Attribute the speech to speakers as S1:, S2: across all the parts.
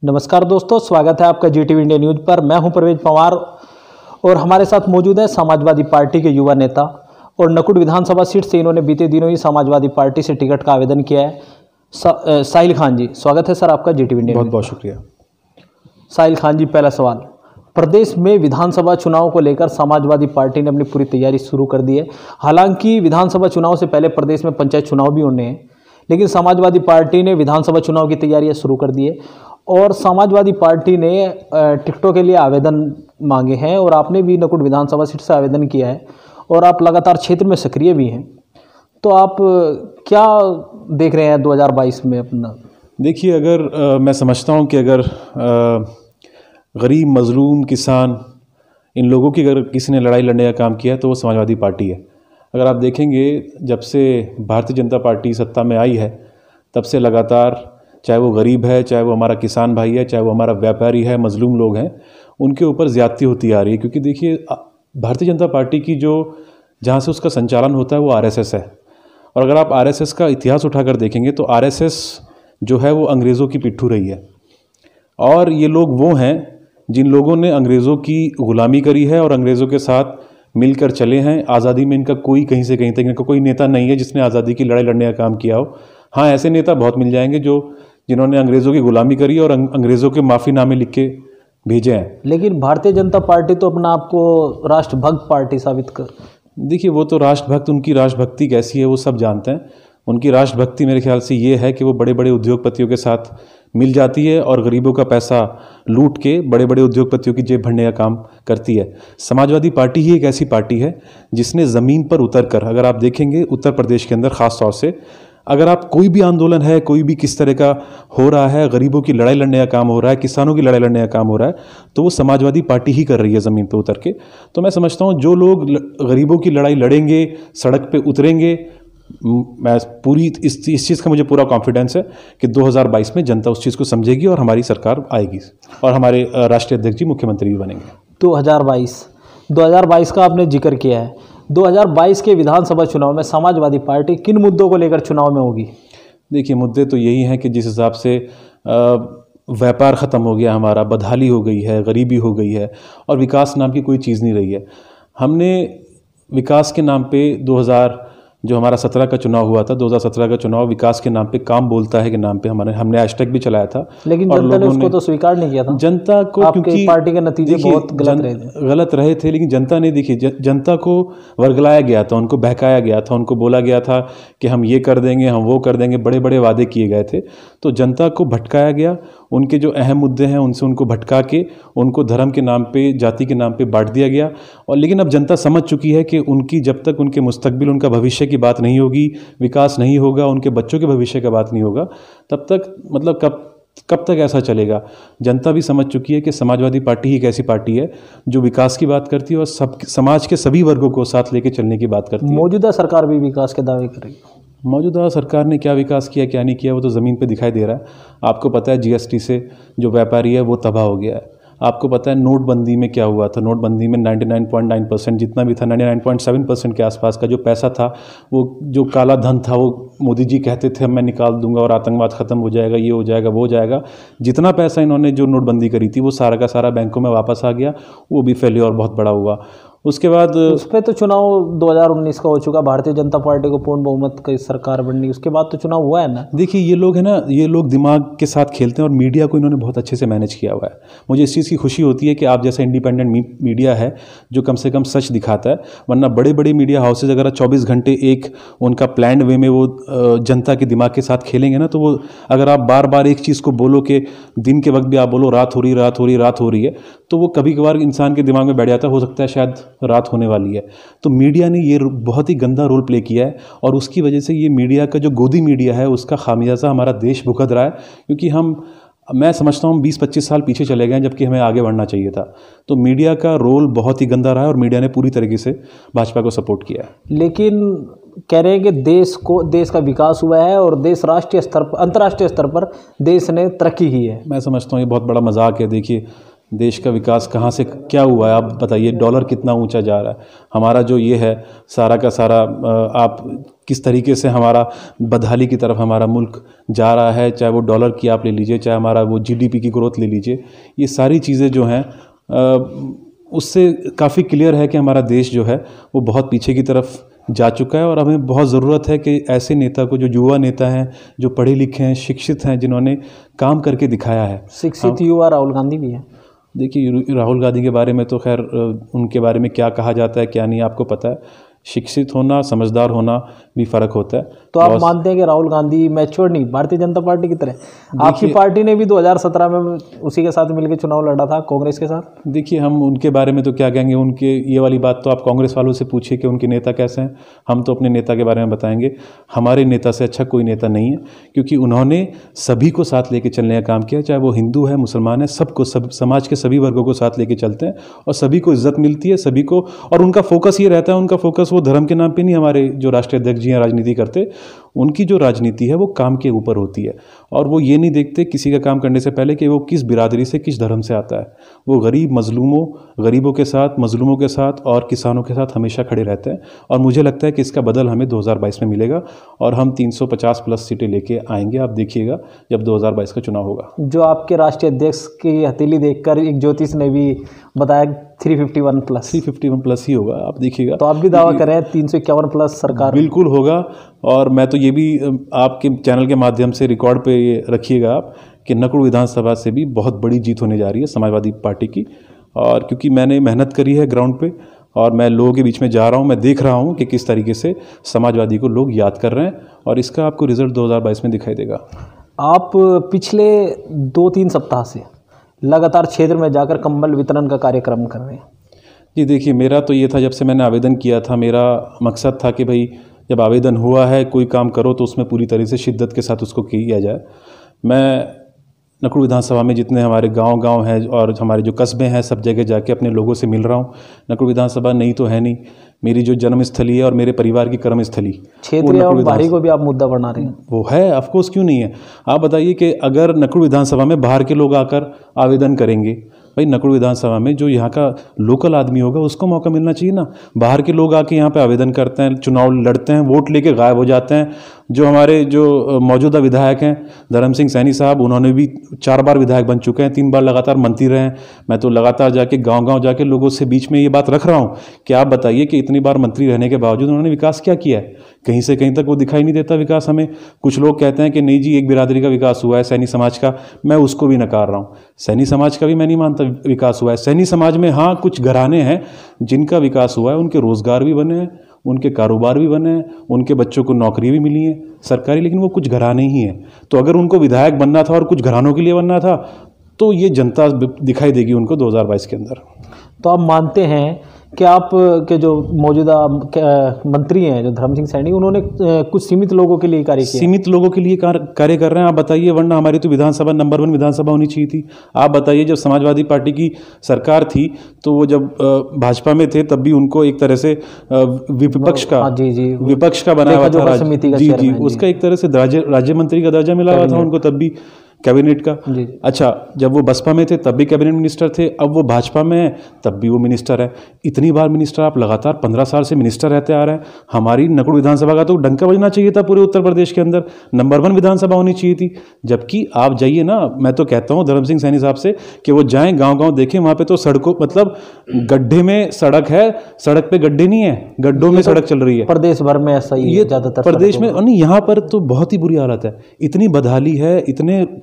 S1: नमस्कार दोस्तों, स्वागत है आपका जीटीवी इंडिया न्यूज पर। मैं हूं परवेज पवार और हमारे साथ मौजूद है समाजवादी पार्टी के युवा नेता और नकुट विधानसभा सीट से इन्होंने बीते दिनों ही समाजवादी पार्टी से टिकट का आवेदन किया है। साहिल खान जी, स्वागत है सर आपका जीटीवी इंडिया।
S2: बहुत बहुत शुक्रिया।
S1: साहिल खान जी, पहला सवाल, प्रदेश में विधानसभा चुनाव को लेकर समाजवादी पार्टी ने अपनी पूरी तैयारी शुरू कर दी है। हालांकि विधानसभा चुनाव से पहले प्रदेश में पंचायत चुनाव भी होने हैं, लेकिन समाजवादी पार्टी ने विधानसभा चुनाव की तैयारियां शुरू कर दी है और समाजवादी पार्टी ने टिकटों के लिए आवेदन मांगे हैं और आपने भी नकुट विधानसभा सीट से आवेदन किया है और आप लगातार क्षेत्र में सक्रिय भी हैं। तो आप क्या देख रहे हैं 2022 में अपना?
S2: देखिए, अगर मैं समझता हूँ कि अगर गरीब, मजलूम, किसान, इन लोगों की अगर किसी ने लड़ाई लड़ने का काम किया है तो वो समाजवादी पार्टी है। अगर आप देखेंगे, जब से भारतीय जनता पार्टी सत्ता में आई है तब से लगातार, चाहे वो गरीब है, चाहे वो हमारा किसान भाई है, चाहे वो हमारा व्यापारी है, मजलूम लोग हैं, उनके ऊपर ज़्यादती होती आ रही है। क्योंकि देखिए, भारतीय जनता पार्टी की जो जहाँ से उसका संचालन होता है वो आरएसएस है। और अगर आप आरएसएस का इतिहास उठाकर देखेंगे तो आरएसएस जो है वो अंग्रेज़ों की पिट्ठू रही है। और ये लोग वो हैं जिन लोगों ने अंग्रेज़ों की ग़ुलामी करी है और अंग्रेज़ों के साथ मिलकर चले हैं। आज़ादी में इनका कोई कहीं से कहीं तक इनका कोई नेता नहीं है जिसने आज़ादी की लड़ाई लड़ने का काम किया हो। हाँ, ऐसे नेता बहुत मिल जाएंगे जिन्होंने अंग्रेज़ों की ग़ुलामी करी और अंग्रेज़ों के माफ़ीनामे लिख के भेजे हैं।
S1: लेकिन भारतीय जनता पार्टी तो अपना आपको राष्ट्रभक्त पार्टी साबित कर।
S2: देखिए, वो तो राष्ट्रभक्त, उनकी राष्ट्रभक्ति कैसी है वो सब जानते हैं। उनकी राष्ट्रभक्ति मेरे ख्याल से ये है कि वो बड़े बड़े उद्योगपतियों के साथ मिल जाती है और गरीबों का पैसा लूट के बड़े बड़े उद्योगपतियों की जेब भरने का काम करती है। समाजवादी पार्टी ही एक ऐसी पार्टी है जिसने ज़मीन पर उतरकर, अगर आप देखेंगे उत्तर प्रदेश के अंदर ख़ास तौर से, अगर आप कोई भी आंदोलन है, कोई भी किस तरह का हो रहा है, गरीबों की लड़ाई लड़ने का काम हो रहा है, किसानों की लड़ाई लड़ने का काम हो रहा है, तो वो समाजवादी पार्टी ही कर रही है ज़मीन पर उतर के। तो मैं समझता हूँ जो लोग गरीबों की लड़ाई लड़ेंगे, सड़क पे उतरेंगे, मैं पूरी इस चीज़ का मुझे पूरा कॉन्फिडेंस है कि 2022 में जनता उस चीज़ को समझेगी और हमारी सरकार आएगी और हमारे राष्ट्रीय अध्यक्ष जी मुख्यमंत्री भी बनेंगे।
S1: 2022 का आपने जिक्र किया है। 2022 के विधानसभा चुनाव में समाजवादी पार्टी किन मुद्दों को लेकर चुनाव में होगी?
S2: देखिए, मुद्दे तो यही हैं कि जिस हिसाब से व्यापार ख़त्म हो गया, हमारा बदहाली हो गई है, गरीबी हो गई है और विकास नाम की कोई चीज़ नहीं रही है। हमने विकास के नाम पे जो हमारा 17 का चुनाव हुआ था, 2017 का चुनाव विकास के नाम पे, काम बोलता है के नाम पे हमने हैशटैग भी चलाया था,
S1: लेकिन जनता ने उसको तो स्वीकार नहीं किया था।
S2: जनता को, क्योंकि
S1: पार्टी के नतीजे बहुत गलत रहे थे।
S2: लेकिन जनता ने, देखिए, जनता को वर्गलाया गया था, उनको बहकाया गया था, उनको बोला गया था कि हम ये कर देंगे, हम वो कर देंगे, बड़े बड़े वादे किए गए थे। तो जनता को भटकाया गया, उनके जो अहम मुद्दे हैं उनसे उनको भटका के उनको धर्म के नाम पे, जाति के नाम पे बांट दिया गया। और लेकिन अब जनता समझ चुकी है कि उनकी जब तक उनके मुस्तकबिल, उनका भविष्य की बात नहीं होगी, विकास नहीं होगा, उनके बच्चों के भविष्य की बात नहीं होगा, तब तक मतलब कब तक ऐसा चलेगा। जनता भी समझ चुकी है कि समाजवादी पार्टी ही एक ऐसी पार्टी है जो विकास की बात करती है और समाज के सभी वर्गों को साथ लेके चलने की बात करती है।
S1: मौजूदा सरकार भी विकास के दावे करेगी।
S2: मौजूदा सरकार ने क्या विकास किया, क्या नहीं किया, वो तो ज़मीन पे दिखाई दे रहा है। आपको पता है जीएसटी से जो व्यापारी है वो तबाह हो गया है। आपको पता है नोटबंदी में क्या हुआ था। नोटबंदी में 99.9% जितना भी था, 99.7% के आसपास का जो पैसा था, वो जो काला धन था, वो मोदी जी कहते थे मैं निकाल दूंगा और आतंकवाद ख़त्म हो जाएगा, ये हो जाएगा, वो हो जाएगा। जितना पैसा इन्होंने जो नोटबंदी करी थी वो सारा का सारा बैंकों में वापस आ गया। वो भी फेल्योर बहुत बड़ा हुआ। उसके बाद
S1: उस पर तो चुनाव 2019 का हो चुका, भारतीय जनता पार्टी को पूर्ण बहुमत की सरकार बननी, उसके बाद तो चुनाव हुआ है ना।
S2: देखिए, ये लोग है ना, ये लोग दिमाग के साथ खेलते हैं और मीडिया को इन्होंने बहुत अच्छे से मैनेज किया हुआ है। मुझे इस चीज़ की खुशी होती है कि आप जैसा इंडिपेंडेंट मीडिया है जो कम से कम सच दिखाता है। वरना बड़े बड़े मीडिया हाउसेज अगर 24 घंटे एक उनका प्लान्ड वे में वो जनता के दिमाग के साथ खेलेंगे ना, तो वो अगर आप बार बार एक चीज़ को बोलो कि दिन के वक्त भी आप बोलो रात हो रही, रात हो रही, रात हो रही है, तो वो कभी कभार इंसान के दिमाग में बैठ जाता है, हो सकता है शायद रात होने वाली है। तो मीडिया ने ये बहुत ही गंदा रोल प्ले किया है और उसकी वजह से ये मीडिया का जो गोदी मीडिया है उसका खामियाजा हमारा देश भुगत रहा है। क्योंकि मैं समझता हूँ 20-25 साल पीछे चले गए जबकि हमें आगे बढ़ना चाहिए था। तो मीडिया का रोल बहुत ही गंदा रहा है और मीडिया ने पूरी तरीके से भाजपा को सपोर्ट किया है।
S1: लेकिन कह रहे हैं कि देश का विकास हुआ है और देश राष्ट्रीय स्तर पर, अंतर्राष्ट्रीय स्तर पर देश ने तरक्की की है।
S2: मैं समझता हूँ ये बहुत बड़ा मजाक है। देखिए, देश का विकास कहाँ से क्या हुआ है, आप बताइए। डॉलर कितना ऊंचा जा रहा है, हमारा जो ये है सारा का सारा, आप किस तरीके से हमारा बदहाली की तरफ हमारा मुल्क जा रहा है, चाहे वो डॉलर की आप ले लीजिए, चाहे हमारा वो जीडीपी की ग्रोथ ले लीजिए। ये सारी चीज़ें जो हैं उससे काफ़ी क्लियर है कि हमारा देश जो है वो बहुत पीछे की तरफ जा चुका है। और हमें बहुत ज़रूरत है कि ऐसे नेता को, जो युवा नेता हैं, जो पढ़े लिखे हैं, शिक्षित हैं, जिन्होंने काम करके दिखाया है।
S1: शिक्षित युवा राहुल गांधी भी है।
S2: देखिए, राहुल गांधी के बारे में तो खैर उनके बारे में क्या कहा जाता है क्या नहीं आपको पता है। शिक्षित होना, समझदार होना भी फ़र्क होता है।
S1: तो आप मानते हैं कि राहुल गांधी मैच्योर नहीं, भारतीय जनता पार्टी की तरह? आपकी पार्टी ने भी 2017 में उसी के साथ मिलकर चुनाव लड़ा था, कांग्रेस के साथ।
S2: देखिए, हम उनके बारे में तो क्या कहेंगे, उनके ये वाली बात तो आप कांग्रेस वालों से पूछिए कि उनके नेता कैसे हैं। हम तो अपने नेता के बारे में बताएंगे। हमारे नेता से अच्छा कोई नेता नहीं है, क्योंकि उन्होंने सभी को साथ लेके चलने का काम किया, चाहे वो हिंदू है, मुसलमान है, सबको, समाज के सभी वर्गों को साथ लेके चलते हैं और सभी को इज्जत मिलती है, सभी को। और उनका फोकस ये रहता है, उनका फोकस वो धर्म के नाम पे नहीं, हमारे जो राष्ट्रीय अध्यक्ष जी हैं राजनीति करते, उनकी जो राजनीति है वो काम के ऊपर होती है। और वो ये नहीं देखते किसी का काम करने से पहले कि वो किस बिरादरी से, किस धर्म से आता है। वो गरीबों के साथ, मजलूमों के साथ और किसानों के साथ हमेशा खड़े रहते हैं। और मुझे लगता है कि इसका बदल हमें 2022 में मिलेगा और हम 350 प्लस सीटें लेके आएंगे। आप देखिएगा जब 2022 का चुनाव होगा।
S1: जो आपके राष्ट्रीय अध्यक्ष की हथेली देखकर एक ज्योतिष ने भी बताया 351
S2: प्लस ही होगा, आप देखिएगा।
S1: तो आप भी दावा कर रहे हैं 351 प्लस सरकार?
S2: बिल्कुल होगा। और मैं तो ये भी आपके चैनल के माध्यम से रिकॉर्ड पे ये रखिएगा आप कि नकुड़ विधानसभा से भी बहुत बड़ी जीत होने जा रही है समाजवादी पार्टी की। और क्योंकि मैंने मेहनत करी है ग्राउंड पे और मैं लोगों के बीच में जा रहा हूँ, मैं देख रहा हूँ कि किस तरीके से समाजवादी को लोग याद कर रहे हैं और इसका आपको रिजल्ट 2022 में दिखाई देगा।
S1: आप पिछले 2-3 सप्ताह से लगातार क्षेत्र में जाकर कंबल वितरण का कार्यक्रम कर रहे हैं।
S2: जी देखिए, मेरा तो ये था, जब से मैंने आवेदन किया था, मेरा मकसद था कि भाई जब आवेदन हुआ है कोई काम करो तो उसमें पूरी तरह से शिद्दत के साथ उसको किया जाए। मैं नकुड़ विधानसभा में जितने हमारे गांव हैं और हमारे जो कस्बे हैं, सब जगह जाके अपने लोगों से मिल रहा हूं। नकुड़ विधानसभा नहीं तो है नहीं, मेरी जो जन्मस्थली है और मेरे परिवार की कर्मस्थली,
S1: क्षेत्रीय और बाहरी को भी आप मुद्दा बना रहे हैं।
S2: वो है, ऑफकोर्स, क्यों नहीं है। आप बताइए कि अगर नकुड़ विधानसभा में बाहर के लोग आकर आवेदन करेंगे, भाई नकुड़ विधानसभा में जो यहाँ का लोकल आदमी होगा उसको मौका मिलना चाहिए ना। बाहर के लोग आके यहाँ पे आवेदन करते हैं, चुनाव लड़ते हैं, वोट लेके गायब हो जाते हैं। जो हमारे जो मौजूदा विधायक हैं धर्म सिंह सैनी साहब, उन्होंने भी 4 बार विधायक बन चुके हैं, 3 बार लगातार मंत्री रहे हैं। मैं तो लगातार जाके गांव जाके लोगों से बीच में ये बात रख रहा हूँ कि आप बताइए कि इतनी बार मंत्री रहने के बावजूद उन्होंने विकास क्या किया है? कहीं से कहीं तक वो दिखाई नहीं देता विकास हमें। कुछ लोग कहते हैं कि नहीं जी, एक बिरादरी का विकास हुआ है, सैनी समाज का। मैं उसको भी नकार रहा हूँ। सैनी समाज का भी मैं नहीं मानता विकास हुआ है। सैनी समाज में हाँ कुछ घराने हैं जिनका विकास हुआ है, उनके रोजगार भी बने हैं, उनके कारोबार भी बने हैं, उनके बच्चों को नौकरी भी मिली है सरकारी, लेकिन वो कुछ घराने ही हैं। तो अगर उनको विधायक बनना था और कुछ घरानों के लिए बनना था तो ये जनता दिखाई देगी उनको 2022 के अंदर।
S1: तो आप मानते हैं कि आप के जो मौजूदा मंत्री हैं जो धर्म सिंह सैनी, उन्होंने कुछ सीमित लोगों के लिए कार्य किया? सीमित लोगों के लिए कार्य कर रहे हैं। आप बताइए, वरना हमारी तो विधानसभा नंबर 1 विधानसभा होनी चाहिए थी। आप बताइए, जब समाजवादी पार्टी की सरकार थी तो वो जब भाजपा में थे तब भी उनको एक तरह से विपक्ष का बनाया हुआ था। जी, उसका एक तरह से राज्य मंत्री का दर्जा मिला हुआ था उनको तब भी, कैबिनेट का। अच्छा, जब वो बसपा में थे तब भी कैबिनेट मिनिस्टर थे, अब वो भाजपा में है तब भी वो मिनिस्टर है। इतनी बार मिनिस्टर, आप लगातार 15 साल से मिनिस्टर रहते आ रहे हैं। हमारी नकुड़ विधानसभा का तो डंका बजना चाहिए था पूरे उत्तर प्रदेश के अंदर, नंबर 1 विधानसभा होनी चाहिए थी। जबकि आप जाइए ना, मैं तो कहता हूँ धर्म सिंह सैनी साहब से कि वो जाएं गाँव देखें, वहाँ पे तो सड़कों, मतलब गड्ढे में सड़क है, सड़क पे गड्ढे नहीं है, गड्ढों में सड़क चल रही है। प्रदेश भर में ऐसा ही है, ज्यादातर
S2: प्रदेश में नहीं, यहाँ पर तो बहुत ही बुरी हालत है। इतनी बदहाली है,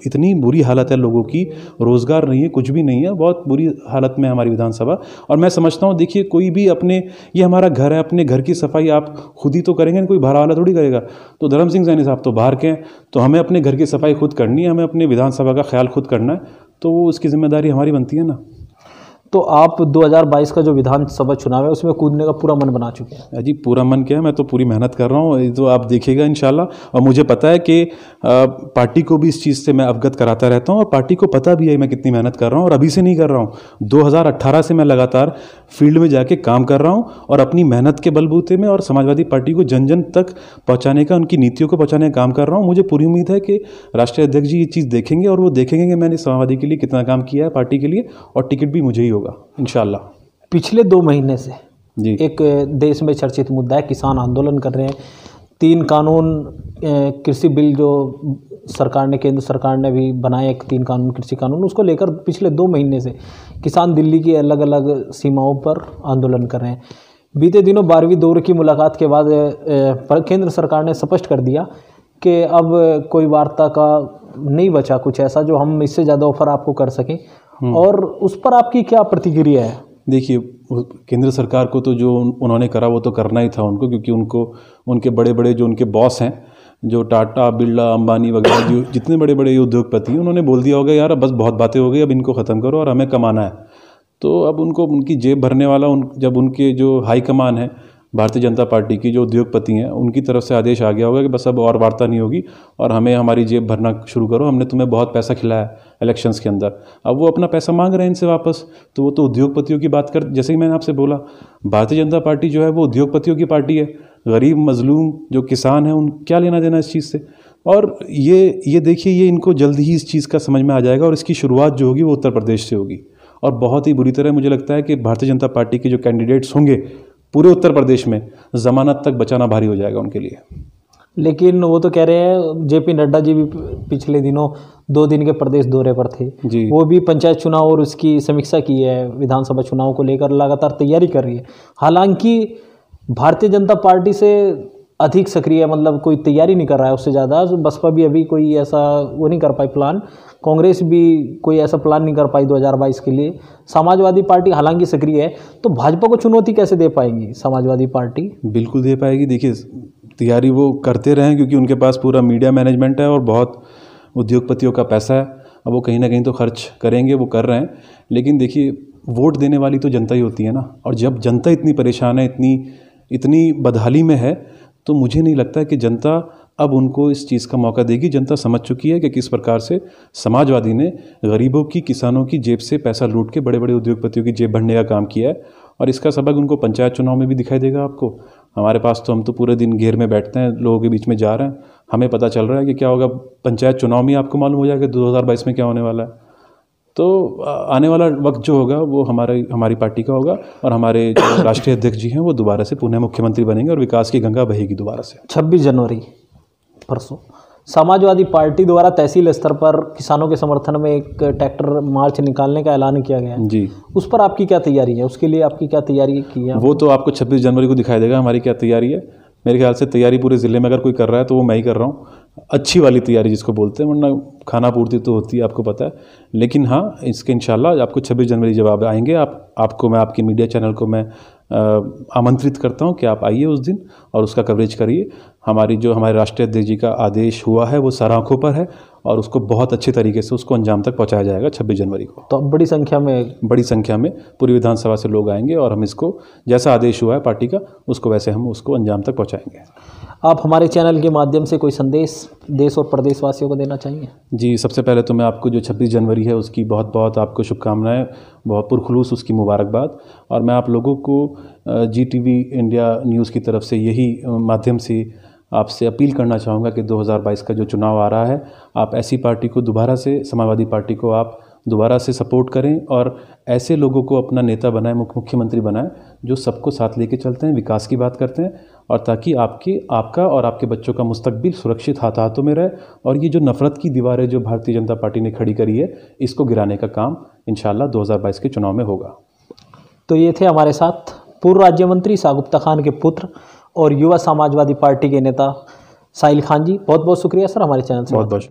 S2: इतनी बुरी हालत है लोगों की, रोजगार नहीं है, कुछ भी नहीं है, बहुत बुरी हालत में हमारी विधानसभा। और मैं समझता हूँ, देखिए कोई भी अपने, ये हमारा घर है, अपने घर की सफाई आप खुद ही तो करेंगे, कोई बाहर वाला थोड़ी करेगा। तो धर्म सिंह सैनी साहब तो बाहर के हैं, तो हमें अपने घर की सफाई खुद करनी है, हमें अपने विधानसभा का ख्याल खुद करना है, तो वो उसकी जिम्मेदारी हमारी बनती है ना।
S1: तो आप 2022 का जो विधानसभा चुनाव है उसमें कूदने का पूरा मन बना चुके हैं?
S2: जी पूरा मन क्या है, मैं तो पूरी मेहनत कर रहा हूँ, ये तो आप देखिएगा इंशाल्लाह। और मुझे पता है कि पार्टी को भी इस चीज़ से मैं अवगत कराता रहता हूँ और पार्टी को पता भी है मैं कितनी मेहनत कर रहा हूँ। और अभी से नहीं कर रहा हूँ, 2018 से मैं लगातार फील्ड में जाके काम कर रहा हूँ और अपनी मेहनत के बलबूते में और समाजवादी पार्टी को जन जन तक पहुँचाने का, उनकी नीतियों को पहुँचाने का काम कर रहा हूँ। मुझे पूरी उम्मीद है कि राष्ट्रीय अध्यक्ष जी ये चीज़ देखेंगे और वो देखेंगे कि मैंने समाजवादी के लिए कितना काम किया है, पार्टी के लिए, और टिकट भी मुझे ही होगा इंशाल्लाह।
S1: पिछले 2 महीने से
S2: जी
S1: एक देश में चर्चित मुद्दा है, किसान आंदोलन कर रहे हैं। 3 कानून कृषि बिल जो सरकार ने, केंद्र सरकार ने भी बनाए, 3 कानून कृषि कानून, उसको लेकर पिछले 2 महीने से किसान दिल्ली की अलग अलग सीमाओं पर आंदोलन कर रहे हैं। बीते दिनों 12वीं दौर की मुलाकात के बाद केंद्र सरकार ने स्पष्ट कर दिया कि अब कोई वार्ता का नहीं बचा कुछ ऐसा जो हम इससे ज़्यादा ऑफर आपको कर सकें, और उस पर आपकी क्या प्रतिक्रिया है?
S2: देखिए, केंद्र सरकार को तो जो उन्होंने करा वो तो करना ही था उनको, क्योंकि उनको उनके बड़े बड़े जो उनके बॉस हैं, जो टाटा, बिरला, अंबानी वगैरह, जो जितने बड़े बड़े उद्योगपति हैं, उन्होंने बोल दिया होगा यार अब बस बहुत बातें हो गई, अब इनको ख़त्म करो और हमें कमाना है। तो अब उनको उनकी जेब भरने वाला जब उनके जो हाई कमान है भारतीय जनता पार्टी की, जो उद्योगपति हैं, उनकी तरफ से आदेश आ गया होगा कि बस अब और वार्ता नहीं होगी और हमें हमारी जेब भरना शुरू करो, हमने तुम्हें बहुत पैसा खिलाया इलेक्शंस के अंदर, अब वो अपना पैसा मांग रहे हैं इनसे वापस। तो वो तो उद्योगपतियों की बात कर, जैसे ही मैंने आपसे बोला, भारतीय जनता पार्टी जो है वो उद्योगपतियों की पार्टी है। गरीब मजलूम जो किसान हैं उन क्या लेना देना इस चीज़ से। और ये देखिए, ये इनको जल्द ही इस चीज़ का समझ में आ जाएगा और इसकी शुरुआत जो होगी वो उत्तर प्रदेश से होगी, और बहुत ही बुरी तरह मुझे लगता है कि भारतीय जनता पार्टी के जो कैंडिडेट्स होंगे पूरे उत्तर प्रदेश में, जमानत तक बचाना भारी हो जाएगा उनके लिए।
S1: लेकिन वो तो कह रहे हैं, जेपी नड्डा जी भी पिछले दिनों 2 दिन के प्रदेश दौरे पर थे
S2: जी।
S1: वो भी पंचायत चुनाव और उसकी समीक्षा की है, विधानसभा चुनाव को लेकर लगातार तैयारी कर रही है। हालांकि भारतीय जनता पार्टी से अधिक सक्रिय, मतलब कोई तैयारी नहीं कर रहा है उससे ज़्यादा। बसपा भी अभी कोई ऐसा वो नहीं कर पाई प्लान, कांग्रेस भी कोई ऐसा प्लान नहीं कर पाई 2022 के लिए। समाजवादी पार्टी हालांकि सक्रिय है, तो भाजपा को चुनौती कैसे दे पाएगी समाजवादी पार्टी?
S2: बिल्कुल दे पाएगी। देखिए, तैयारी वो करते रहें क्योंकि उनके पास पूरा मीडिया मैनेजमेंट है और बहुत उद्योगपतियों का पैसा है। अब वो कहीं ना कहीं तो खर्च करेंगे, वो कर रहे हैं। लेकिन देखिए, वोट देने वाली तो जनता ही होती है ना, और जब जनता इतनी परेशान है, इतनी बदहाली में है, तो मुझे नहीं लगता है कि जनता अब उनको इस चीज़ का मौका देगी। जनता समझ चुकी है कि किस प्रकार से समाजवादी ने गरीबों की, किसानों की जेब से पैसा लूट के बड़े बड़े उद्योगपतियों की जेब भरने का काम किया है, और इसका सबक उनको पंचायत चुनाव में भी दिखाई देगा आपको। हमारे पास तो, हम तो पूरे दिन घेर में बैठते हैं, लोगों के बीच में जा रहे हैं, हमें पता चल रहा है कि क्या होगा पंचायत चुनाव में। आपको मालूम हो जाएगा 2022 में क्या होने वाला है। तो आने वाला वक्त जो होगा वो हमारी पार्टी का होगा, और हमारे जो राष्ट्रीय अध्यक्ष जी हैं वो दोबारा से पुनः मुख्यमंत्री बनेंगे और विकास की गंगा बहेगी दोबारा से।
S1: 26 जनवरी परसों समाजवादी पार्टी द्वारा तहसील स्तर पर किसानों के समर्थन में एक ट्रैक्टर मार्च निकालने का ऐलान किया गया है
S2: जी।
S1: उस पर आपकी क्या तैयारी है? उसके लिए आपकी क्या तैयारी की है?
S2: वो तो आपको 26 जनवरी को दिखाई देगा हमारी क्या तैयारी है। मेरे ख्याल से तैयारी पूरे ज़िले में अगर कोई कर रहा है तो वो मैं ही कर रहा हूँ, अच्छी वाली तैयारी जिसको बोलते हैं, वरना खाना पूर्ति तो होती है आपको पता है। लेकिन हाँ, इसके इंशाल्लाह आपको 26 जनवरी जब आप आएंगे, आपको मैं, आपके मीडिया चैनल को मैं आमंत्रित करता हूँ कि आप आइए उस दिन और उसका कवरेज करिए। हमारे राष्ट्रीय अध्यक्ष जी का आदेश हुआ है वो सर आँखों पर है, और उसको बहुत अच्छे तरीके से उसको अंजाम तक पहुँचाया जाएगा 26 जनवरी को।
S1: तो बड़ी संख्या में
S2: पूरी विधानसभा से लोग आएंगे और हम इसको, जैसा आदेश हुआ है पार्टी का, उसको वैसे हम उसको अंजाम तक पहुँचाएंगे।
S1: आप हमारे चैनल के माध्यम से कोई संदेश देश और प्रदेशवासियों को देना चाहेंगे?
S2: जी, सबसे पहले तो मैं आपको जो 26 जनवरी है उसकी बहुत बहुत आपको शुभकामनाएं, बहुत पुरखुलूस उसकी मुबारकबाद। और मैं आप लोगों को GTV इंडिया न्यूज़ की तरफ से यही माध्यम से आपसे अपील करना चाहूँगा कि 2022 का जो चुनाव आ रहा है, आप ऐसी पार्टी को दोबारा से, समाजवादी पार्टी को आप दोबारा से सपोर्ट करें और ऐसे लोगों को अपना नेता बनाएं, मुख्यमंत्री बनाएं जो सबको साथ लेके चलते हैं, विकास की बात करते हैं, और ताकि आपका और आपके बच्चों का मुस्तकबिल सुरक्षित हाथों में रहे। और ये जो नफ़रत की दीवारें जो भारतीय जनता पार्टी ने खड़ी करी है, इसको गिराने का काम इंशाल्लाह 2022 के चुनाव में होगा।
S1: तो ये थे हमारे साथ पूर्व राज्य मंत्री शागुफ्ता खान के पुत्र और युवा समाजवादी पार्टी के नेता साहिल खान जी। बहुत बहुत शुक्रिया सर हमारे चैनल से।
S2: बहुत बहुत